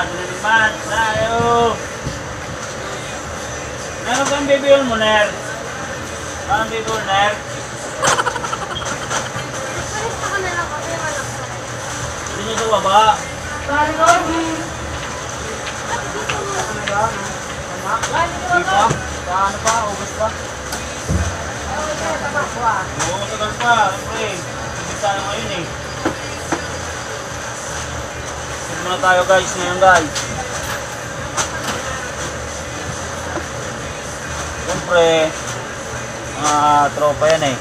Diliman. Tayo. Meron kang bibiyol mo, Ner? Parang bibiyol, Ner? Hindi nyo sa baba. Hindi pa? Paano pa? Ugas pa? Oo, matagal pa. Siyempre, bibigta na ngayon eh. Sige muna tayo guys, ngayon guys. Siyempre, mga tropa yan eh.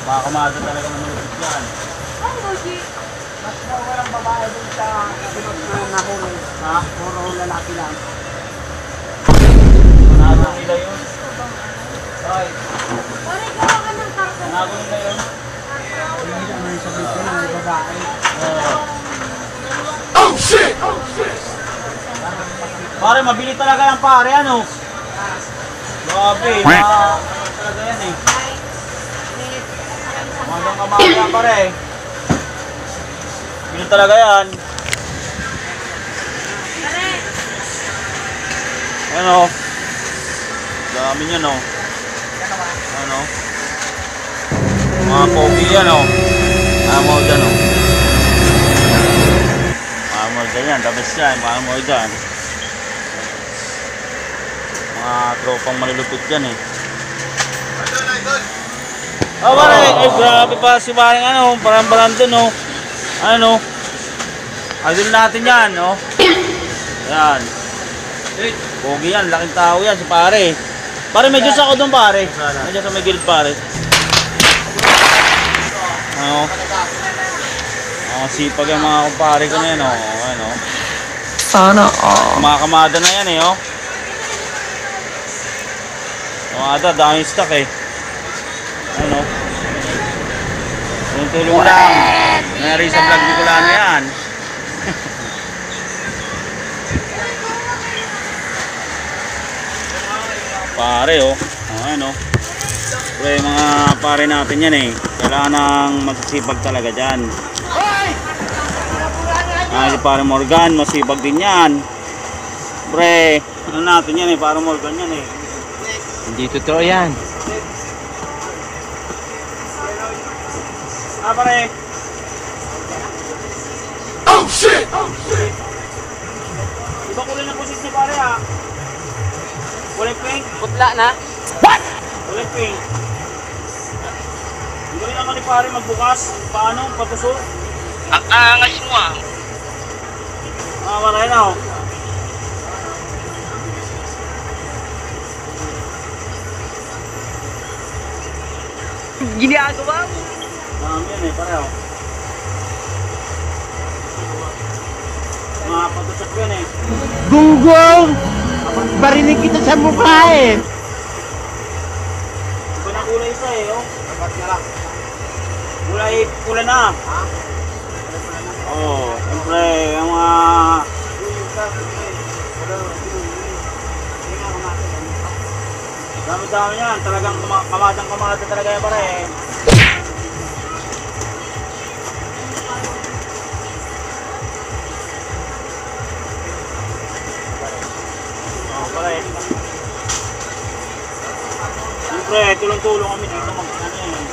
Mga kamado talaga manulupit yan. Mas walang babae dun sa sunod na nahulong. Ha? Puro lalaki lang. Manago nila yun. Ay, Pare, gawa ka ng karton. manago nila yun. Hindi naman sa dito ng babae. Oh shit! Pare, mabili talaga yan pare, ano? Grabe, talaga yan eh. Magandang kamali yan pare. Bili talaga yan. Ano? Dami niyan oh. Ano? Mga pogi yan oh. Amo dyan oh. Amo dyan yan, tapos yan, amo dyan. Mga tropang malulupit yan eh. Oh pare, eh grabe pa si paring ano, parang dun oh. Ano? Idol natin yan oh. Yan. Pogi yan, laking tao yan si pare. Pare, may Diyos ako doon pare. May Diyos sa may gilid pare. Ano? Sipag yung mga kumpare ko na yan oh. Ano? Sana all. Mga kamada na yan eh oh. Kamada, daming stock eh. Ano? Tulong lang. Nangyari sa vlog ni Kulano yan. Pare oh. Ano? Pre, mga pare natin yan eh. Kailangan nang magsisipag talaga dyan. Si pare Morgan, masipag din yan. Pre, ano natin yan eh, pare Morgan yan eh. Hindi totoo yan. Pare. Oh shit! Iba kulay ng pusit ni pare ah. Kulay pink. Putla na. Kulay pink. Hindi rin naman ni pare magbukas. Paano? Patusok? Ang angas mo ah. Pare na oh. Ginagawa mo. Dami yan eh, pare oh. Mga patusok yan eh. Gunggong! Barinig kita sa mukha eh. Iba na kulay isa eh oh. Dapat na lang. Kulay na. Ha? Oo, siyempre yung mga... Dami-dami yan, talagang kamadang-kamada talaga yan pare eh. Pare. Siyempre, tulong-tulong kami dito mag-ano eh.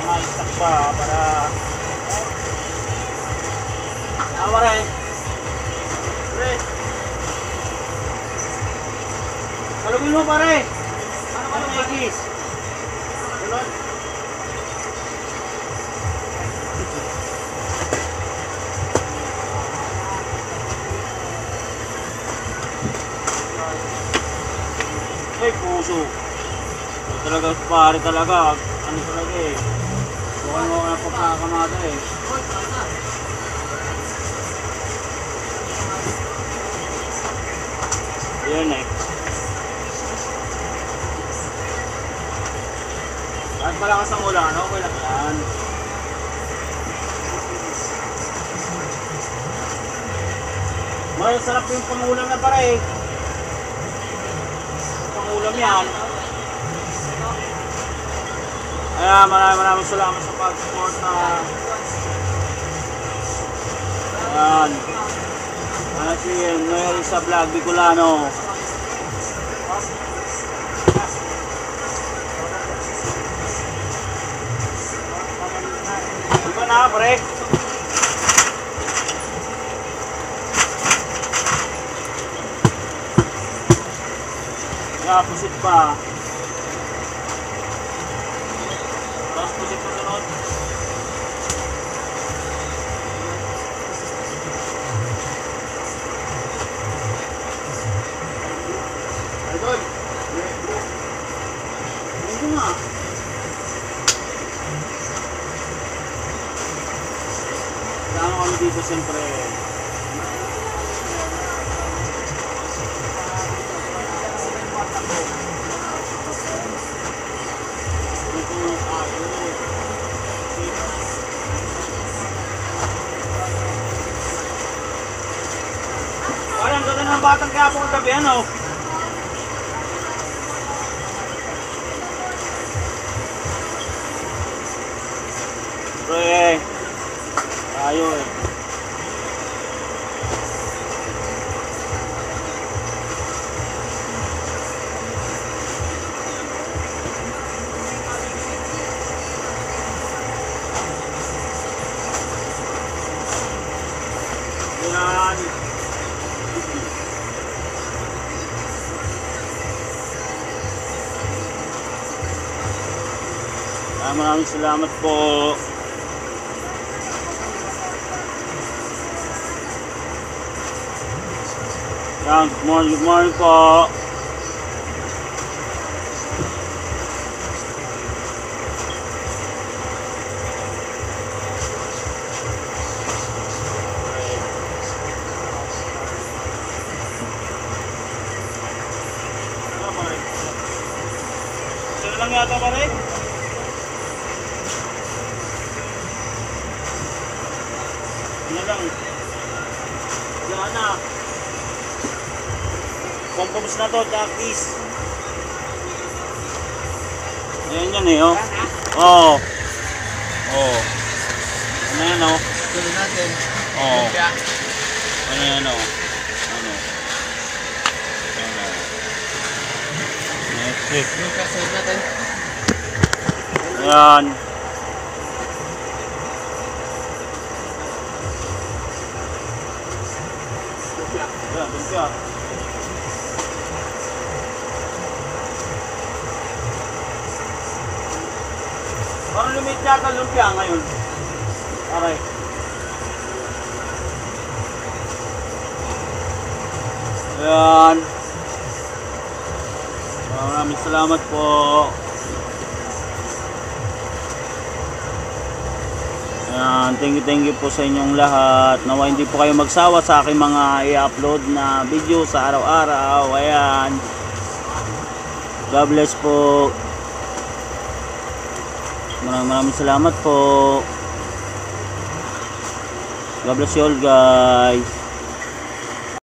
Mga stock pa para... Pare. Pare. Kalugin mo pare. Ano may kis? Tulog. Ay, puso. Talaga pare talaga. Ano talaga eh. Bukan mo kaya pagkakamada eh. Yan eh. At malakas ang ulan, okay lang yan. Masarap yung pangulam na pare eh. Pangulam yan. Kaya maraming salamat sa pag-support na Yan. Si Noel sa vlog Bicolano. Iba na, pre. Pusit pa. Tapos pusit pa sunod. Idol. Hindi nga. Kailangan kami dito siyempre. Parang ganda ng batang kaya po gabi, ano? Pre, tayo eh. Yan. Maraming salamat po. Yan, good morning po. Sino lang yata pa rin? Ano lang? Yan na. Pompoms na to, Jackies. Ayan yan eh, oh. Oo. Oo. Ano yan, oh. Tuloy natin. Oo. Lumpia. Ano yan, oh. Ano. Ano. Netflix. Lumpia, save natin. Ayan. Ayan, lumpia. Parang lumit yata lumpia ngayon. Aray. Ayan. Maraming salamat po. Ayan, thank you po sa inyong lahat. Nawa hindi po kayo magsawa sa aking mga i-upload na video sa araw-araw. Ayan. God bless po. Maraming salamat po. God bless you all, guys.